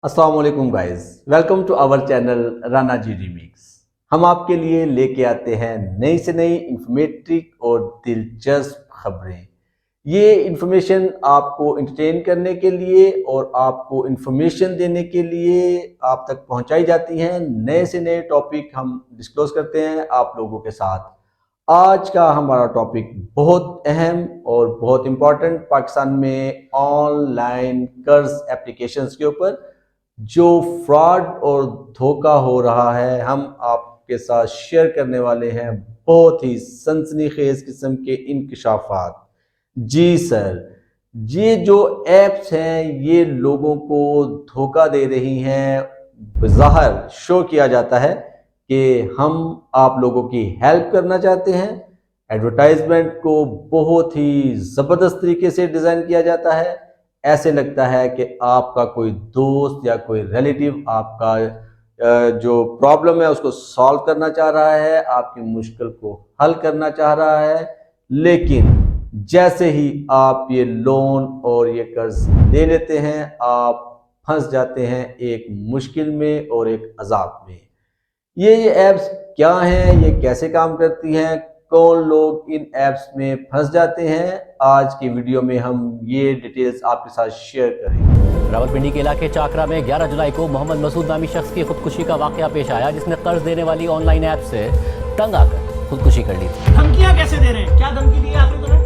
अस्सलाम वालेकुम guys, welcome to our channel Rana ji remix. हम आपके लिए लेके आते हैं नई से नई इंफॉर्मेटिव और दिलचस्प खबरें। ये इंफॉर्मेशन आपको इंटरटेन करने के लिए और आपको इंफॉर्मेशन देने के लिए आप तक पहुंचाई जाती हैं। नए से नए टॉपिक हम डिस्क्लोज करते हैं आप लोगों के साथ। आज का हमारा टॉपिक बहुत अहम और बहुत इम्पोर्टेंट, पाकिस्तान में ऑनलाइन कर्ज एप्लीकेशंस के ऊपर जो फ्रॉड और धोखा हो रहा है, हम आपके साथ शेयर करने वाले हैं बहुत ही सनसनीखेज किस्म के इंकशाफात। जी सर, ये जो एप्स हैं ये लोगों को धोखा दे रही हैं। बज़ाहिर शो किया जाता है कि हम आप लोगों की हेल्प करना चाहते हैं। एडवर्टाइजमेंट को बहुत ही ज़बरदस्त तरीके से डिज़ाइन किया जाता है। ऐसे लगता है कि आपका कोई दोस्त या कोई रिलेटिव आपका जो प्रॉब्लम है उसको सॉल्व करना चाह रहा है, आपकी मुश्किल को हल करना चाह रहा है। लेकिन जैसे ही आप ये लोन और ये कर्ज ले लेते हैं, आप फंस जाते हैं एक मुश्किल में और एक अजाब में। ये ऐप्स क्या हैं, ये कैसे काम करती हैं, कौन लोग इन ऐप्स में फंस जाते हैं, आज की वीडियो में हम ये डिटेल्स आपके साथ शेयर करेंगे। रावलपिंडी के इलाके चाकरा में 11 जुलाई को मोहम्मद मसूद नामी शख्स की खुदकुशी का वाकया पेश आया, जिसने कर्ज देने वाली ऑनलाइन ऐप से तंग आकर खुदकुशी कर ली थी। धमकियां कैसे दे रहे हैं? क्या धमकी दी है आपने तुम्हें?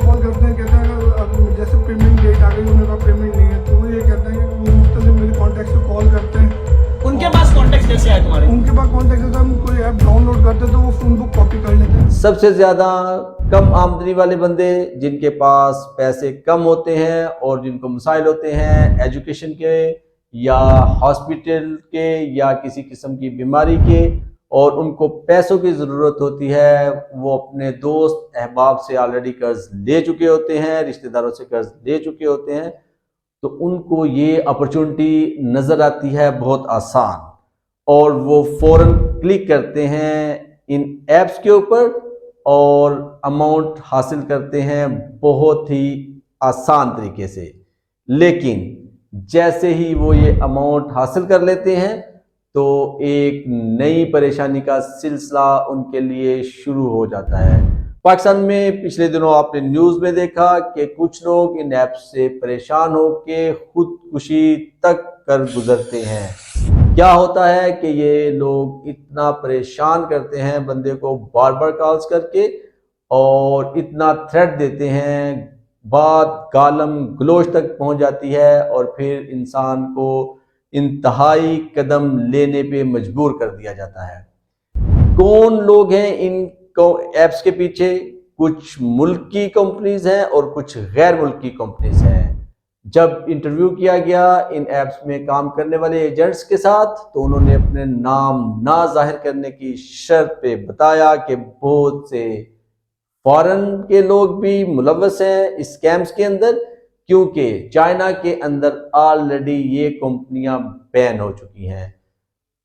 कॉल करते हैं, कहते हैं अगर जैसे पेमेंट डेट आ गई, उन्होंने कहा पेमेंट नहीं है, तो वो ये कहते हैं कि वो मुख्तलिफ मेरे कॉन्टैक्ट से कॉल करते हैं। उनके पास कॉन्टेक्ट कैसे आए तुम्हारे? उनके पास कॉन्टैक्ट है, हम कोई ऐप डाउनलोड करते हैं तो वो फोन बुक कॉपी कर लेते हैं। सबसे ज्यादा कम आमदनी वाले बंदे, जिनके पास पैसे कम होते हैं और जिनको मसाइल होते हैं एजुकेशन के या हॉस्पिटल के या किसी किस्म की बीमारी के, और उनको पैसों की ज़रूरत होती है, वो अपने दोस्त अहबाब से ऑलरेडी कर्ज ले चुके होते हैं, रिश्तेदारों से कर्ज ले चुके होते हैं, तो उनको ये अपॉर्चुनिटी नज़र आती है बहुत आसान, और वो फ़ौरन क्लिक करते हैं इन ऐप्स के ऊपर और अमाउंट हासिल करते हैं बहुत ही आसान तरीके से। लेकिन जैसे ही वो ये अमाउंट हासिल कर लेते हैं तो एक नई परेशानी का सिलसिला उनके लिए शुरू हो जाता है। पाकिस्तान में पिछले दिनों आपने न्यूज़ में देखा कि कुछ लोग इन ऐप्स से परेशान होकर खुदकुशी तक कर गुजरते हैं। क्या होता है कि ये लोग इतना परेशान करते हैं बंदे को बार बार कॉल्स करके, और इतना थ्रेट देते हैं, बात गालम गलोच तक पहुंच जाती है, और फिर इंसान को इंतहाई कदम लेने पे मजबूर कर दिया जाता है। कौन लोग हैं इन ऐप्स के पीछे? कुछ मुल्क की कंपनीज हैं और कुछ गैर मुल्की कंपनीज हैं। जब इंटरव्यू किया गया इन ऐप्स में काम करने वाले एजेंट्स के साथ, तो उन्होंने अपने नाम ना जाहिर करने की शर्त पे बताया कि बहुत से फॉरेन के लोग भी मुलव्वस हैं इस स्कैम्स के अंदर, क्योंकि चाइना के अंदर ऑलरेडी ये कंपनियां बैन हो चुकी हैं।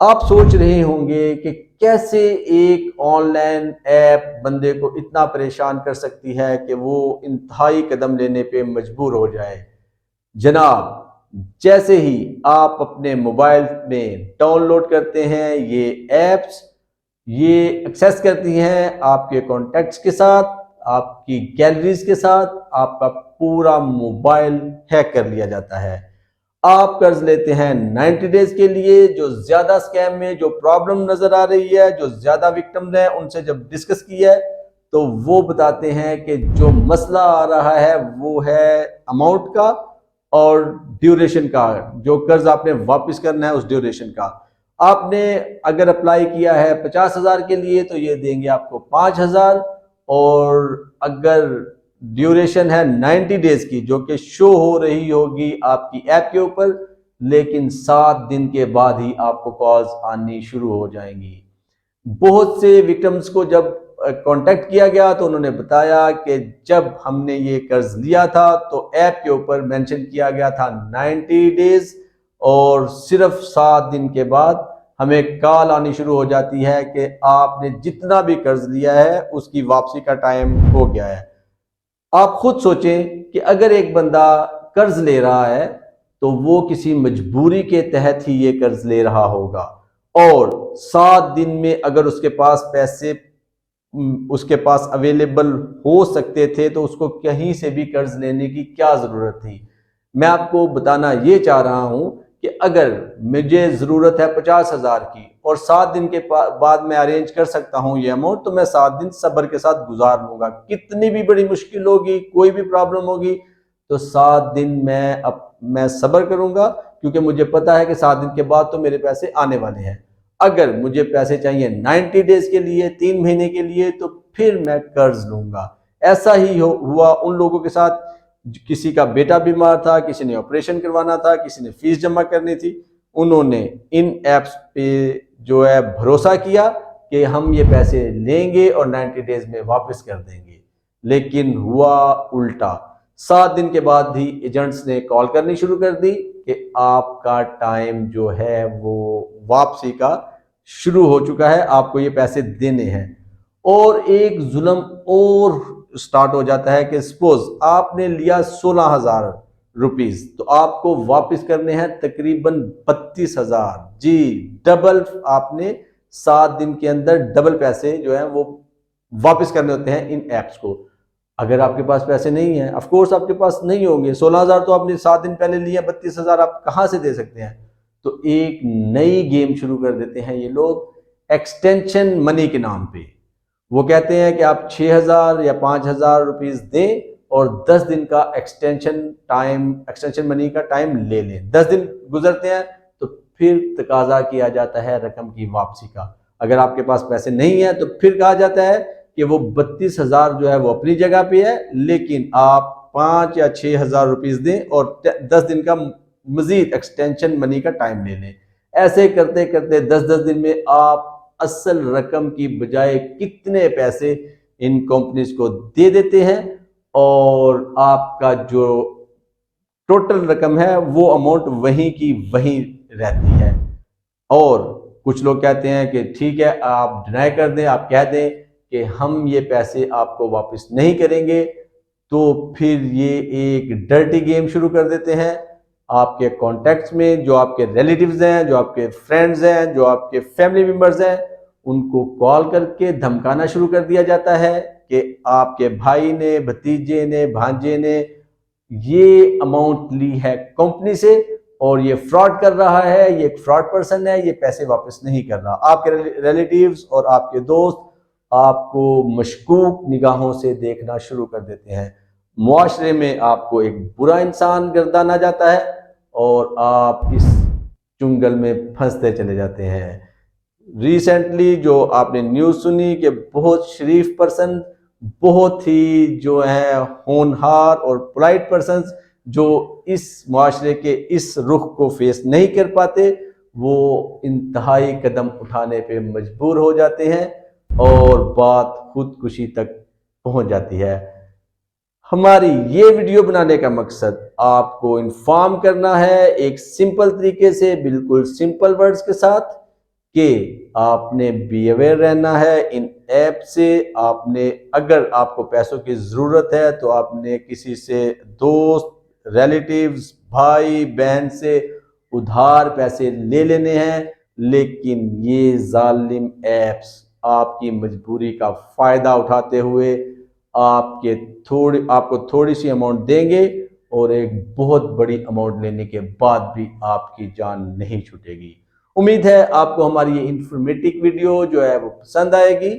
आप सोच रहे होंगे कि कैसे एक ऑनलाइन ऐप बंदे को इतना परेशान कर सकती है कि वो इंतहाई कदम लेने पे मजबूर हो जाए। जनाब, जैसे ही आप अपने मोबाइल में डाउनलोड करते हैं ये ऐप्स, ये एक्सेस करती हैं आपके कॉन्टैक्ट्स के साथ, आपकी गैलरीज के साथ, आपका पूरा मोबाइल हैक कर लिया जाता है। आप कर्ज लेते हैं 90 डेज के लिए। जो ज्यादा स्कैम में जो प्रॉब्लम नजर आ रही है, जो ज्यादा विक्टिम्स हैं, उनसे जब डिस्कस किया है तो वो बताते हैं कि जो मसला आ रहा है वो है अमाउंट का और ड्यूरेशन का। जो कर्ज आपने वापस करना है उस ड्यूरेशन का। आपने अगर अप्लाई किया है 50,000 के लिए तो ये देंगे आपको 5,000, और अगर ड्यूरेशन है 90 डेज की, जो कि शो हो रही होगी आपकी ऐप के ऊपर, लेकिन 7 दिन के बाद ही आपको कॉल्स आनी शुरू हो जाएंगी। बहुत से विक्टिम्स को जब कांटेक्ट किया गया तो उन्होंने बताया कि जब हमने ये कर्ज लिया था तो ऐप के ऊपर मेंशन किया गया था 90 डेज, और सिर्फ 7 दिन के बाद हमें कॉल आनी शुरू हो जाती है कि आपने जितना भी कर्ज लिया है उसकी वापसी का टाइम हो गया है। आप खुद सोचें कि अगर एक बंदा कर्ज ले रहा है تو وہ کسی مجبوری کے تحت ہی یہ قرض لے رہا ہوگا، اور 7 دن میں اگر اس کے پاس پیسے اس کے پاس اویلیبل ہو سکتے تھے تو اس کو کہیں سے بھی قرض لینے کی کیا ضرورت تھی۔ میں آپ کو بتانا یہ چاہ رہا ہوں کہ اگر مجھے ضرورت ہے 50,000 کی اور 7 دن کے بعد میں ارینج کر سکتا ہوں یہ اماؤنٹ، تو میں 7 دن صبر کے ساتھ گزار لوں گا۔ کتنی بھی بڑی مشکل ہوگی، کوئی بھی پرابلم ہوگی، تو 7 دن میں صبر کروں گا، کیونکہ مجھے پتا ہے کہ 7 دن کے بعد تو میرے پیسے آنے والے ہیں۔ اگر مجھے پیسے چاہیے 90 ڈیز کے لیے، 3 مہینے کے لیے، تو پھر میں قرض لوں گا۔ ایسا ہی ہوا ان لوگوں کے ساتھ، کسی کا بیٹا بیمار تھا، کسی نے آپریشن کروانا تھا، کسی نے فیس جمع کرنی تھی، انہوں نے ان ایپس پہ جو ہے بھروسہ کیا کہ ہم یہ پیسے لیں گے اور 90 ڈیز میں واپس کر دیں گے، لیکن ہوا الٹا۔ 7 دن کے بعد ہی ایجنٹس نے کال کرنی شروع کر دی کہ آپ کا ٹائم جو ہے وہ واپسی کا شروع ہو چکا ہے، آپ کو یہ پیسے دینے ہیں۔ اور ایک ظلم اور سٹارٹ ہو جاتا ہے کہ سپوز آپ نے لیا 16,000 روپیز، تو آپ کو واپس کرنے ہیں تقریباً 32,000۔ جی ڈبل، آپ نے 7 دن کے اندر ڈبل پیسے جو ہیں وہ واپس کرنے ہوتے ہیں ان ایپس کو۔ اگر آپ کے پاس پیسے نہیں ہیں، آف کورس آپ کے پاس نہیں ہوں گے، 16,000 تو آپ نے 7 دن پہلے لیا، 32,000 آپ کہاں سے دے سکتے ہیں؟ تو ایک نئی گیم شروع کر دیتے ہیں یہ لوگ ایکسٹینشن منی کے نام پہ۔ وہ کہتے ہیں کہ آپ 6,000 یا 5,000 روپیز دیں اور 10 دن کا ایکسٹینشن منی کا ٹائم لے لیں۔ 10 دن گزرتے ہیں تو پھر تقاضا کیا جاتا ہے رقم کی واپسی کا۔ اگر آپ کے پاس پیسے نہیں ہیں تو پھر کہا جاتا ہے کہ وہ 32,000 جو ہے وہ اپنی جگہ پہ ہے، لیکن آپ 5 یا 6,000 روپیز دیں اور 10 دن کا مزید ایکسٹینشن منی کا ٹائم لے لیں۔ ایسے کرتے کرتے 10 دن میں آپ اصل رقم کی بجائے کتنے پیسے ان کمپنیز کو دے دیتے ہیں، اور آپ کا جو ٹوٹل رقم ہے وہ اماؤنٹ وہیں کی وہیں رہتی ہے۔ اور کچھ لوگ کہتے ہیں کہ ٹھیک ہے، آپ ڈینائی کر دیں، آپ کہہ دیں کہ ہم یہ پیسے آپ کو واپس نہیں کریں گے، تو پھر یہ ایک ڈرٹی گیم شروع کر دیتے ہیں۔ آپ کے کانٹیکٹس میں جو آپ کے ریلیٹیوز ہیں، جو آپ کے فرینڈز ہیں، جو آپ کے فیملی ممبرز ہیں، ان کو کال کر کے دھمکانا شروع کر دیا جاتا ہے کہ آپ کے بھائی نے، بھتیجے نے، بھانجے نے یہ اماؤنٹ لی ہے کمپنی سے اور یہ فراڈ کر رہا ہے، یہ ایک فراڈ پرسن ہے، یہ پیسے واپس نہیں کر رہا۔ آپ کے ریلیٹیوز اور آپ کے دوست آپ کو مشکوک نگاہوں سے دیکھنا شروع کر دیتے ہیں۔ معاشرے میں آپ کو ایک برا انسان گردانا جاتا ہے اور آپ اس چنگل میں پھنستے چلے جاتے ہیں۔ ریسنٹلی جو آپ نے نیوز سنی کہ بہت شریف پرسن، بہت ہی جو ہیں ہونہار اور پولائٹ پرسنز جو اس معاشرے کے اس رخ کو فیس نہیں کر پاتے، وہ انتہائی قدم اٹھانے پہ مجبور ہو جاتے ہیں اور بات خودکشی تک پہنچ جاتی ہے۔ ہماری یہ ویڈیو بنانے کا مقصد آپ کو انفارم کرنا ہے ایک سمپل طریقے سے، بالکل سمپل ورڈز کے ساتھ، کہ آپ نے بی اویئر رہنا ہے ان ایپ سے۔ آپ نے، اگر آپ کو پیسوں کی ضرورت ہے تو آپ نے کسی سے، دوست، ریلیٹیوز، بھائی بہن سے ادھار پیسے لے لینے ہیں، لیکن یہ ظالم ایپس آپ کی مجبوری کا فائدہ اٹھاتے ہوئے آپ کو تھوڑی سی اماؤنٹ دیں گے اور ایک بہت بڑی اماؤنٹ لینے کے بعد بھی آپ کی جان نہیں چھوٹے گی۔ امید ہے آپ کو ہماری یہ انفارمیٹک ویڈیو جو ہے وہ پسند آئے گی۔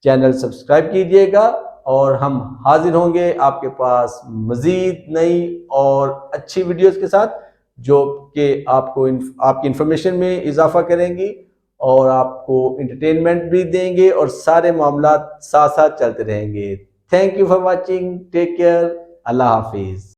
چینل سبسکرائب کیجئے گا اور ہم حاضر ہوں گے آپ کے پاس مزید نئی اور اچھی ویڈیوز کے ساتھ، جو کہ آپ کی انفارمیشن میں اضافہ کریں گی اور آپ کو انٹرٹینمنٹ بھی دیں گے، اور سارے معاملات ساتھ ساتھ چلتے رہیں گے۔ Thank you for watching, take care, اللہ حافظ۔